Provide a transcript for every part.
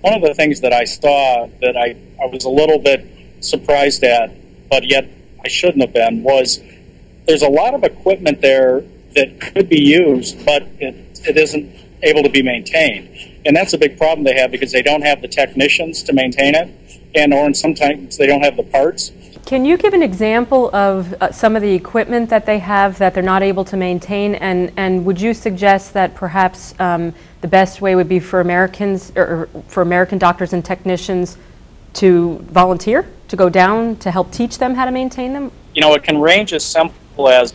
one of the things that I saw that I was a little bit surprised at, but yet I shouldn't have been, was there's a lot of equipment there that could be used, but it isn't able to be maintained. And that's a big problem they have because they don't have the technicians to maintain it, or sometimes they don't have the parts. Can you give an example of some of the equipment that they have that they're not able to maintain, and would you suggest that perhaps the best way would be for Americans, or for American doctors and technicians to volunteer, to go down to help teach them how to maintain them? You know, it can range as simple as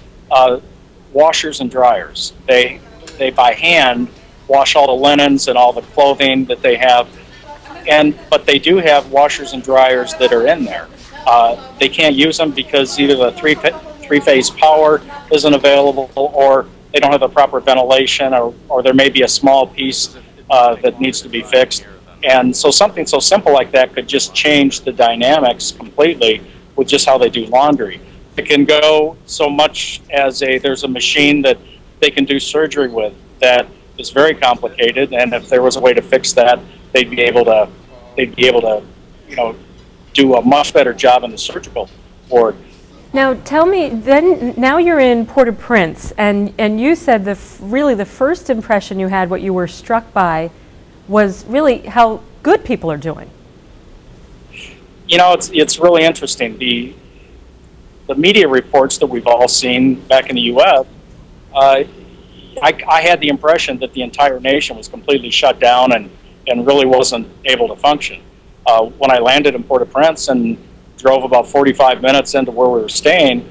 washers and dryers. They by hand wash all the linens and all the clothing that they have, but they do have washers and dryers that are in there. They can't use them because either the three-phase power isn't available, or they don't have the proper ventilation, or there may be a small piece that needs to be fixed. And so something so simple like that could just change the dynamics completely with just how they do laundry. It can go so much as there's a machine that they can do surgery with that is very complicated, and if there was a way to fix that, they'd be able to, you know, do a much better job in the surgical ward. Now tell me, then, now you're in Port-au-Prince, and you said really the first impression you had, what you were struck by, was really how good people are doing. You know, it's really interesting. The media reports that we've all seen back in the U.S., I had the impression that the entire nation was completely shut down and really wasn't able to function. When I landed in Port-au-Prince and drove about 45 minutes into where we were staying,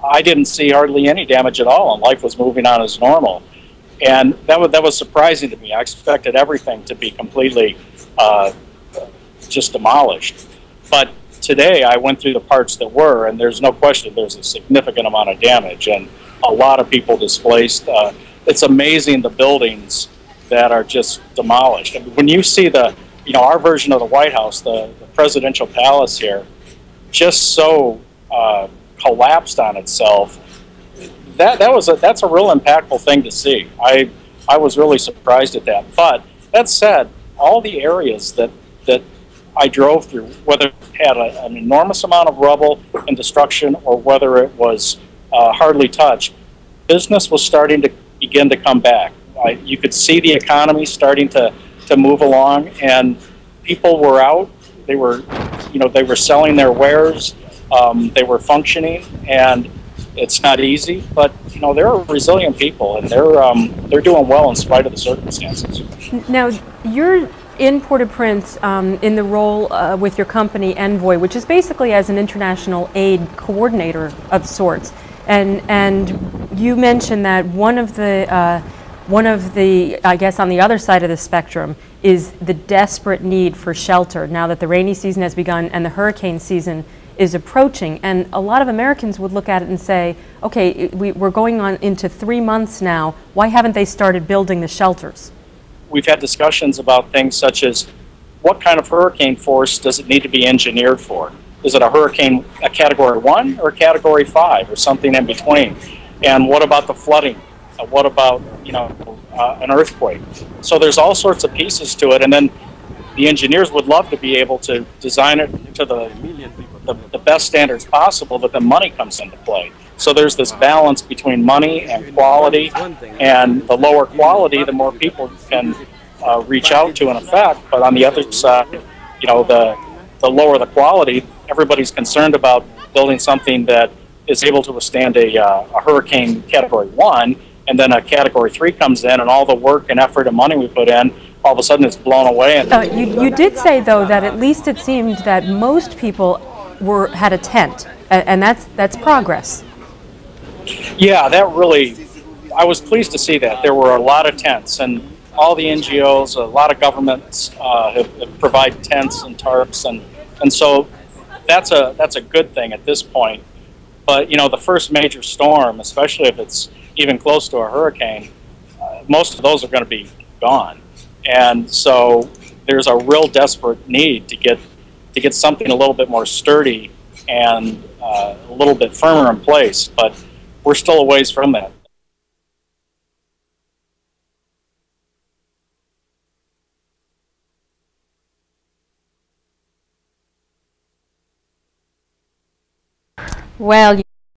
I didn't see hardly any damage at all, and life was moving on as normal. And that was surprising to me. I expected everything to be completely just demolished. But today I went through the parts that were, and there's no question there's a significant amount of damage and a lot of people displaced. It's amazing the buildings that are just demolished. I mean, when you see our version of the White House, the presidential palace here, just so collapsed on itself, that's a real impactful thing to see. I was really surprised at that. But that said, all the areas that I drove through, whether it had an enormous amount of rubble and destruction or whether it was hardly touched, business was starting to begin to come back. You could see the economy starting to move along, and people were out. They were selling their wares. They were functioning, and it's not easy, but they're resilient people, and they're doing well in spite of the circumstances. Now, you're in Port-au-Prince in the role with your company Envoy, which is basically as an international aid coordinator of sorts, and you mentioned that one of the I guess on the other side of the spectrum is the desperate need for shelter now that the rainy season has begun and the hurricane season is approaching. And a lot of Americans would look at it and say, okay, we're going on into 3 months now. Why haven't they started building the shelters? We've had discussions about things such as what kind of hurricane force does it need to be engineered for? Is it a Category 1 or a Category 5 or something in between? And what about the flooding? What about an earthquake? So there's all sorts of pieces to it, and then the engineers would love to be able to design it to the best standards possible, but then money comes into play. So there's this balance between money and quality, and the lower quality, the more people can reach out to in effect. But on the other side, the lower the quality, everybody's concerned about building something that is able to withstand a hurricane Category 1, and then a Category 3 comes in, and all the work and effort and money we put in, all of a sudden it's blown away. And you did say, though, that at least it seemed that most people had a tent, and that's progress. Yeah, that really, I was pleased to see that. There were a lot of tents, and all the NGOs, a lot of governments have provided tents and tarps, and so that's a good thing at this point. But the first major storm, especially if it's even close to a hurricane, most of those are going to be gone. And so there's a real desperate need to get something a little bit more sturdy and a little bit firmer in place, but we're still a ways from that. Well.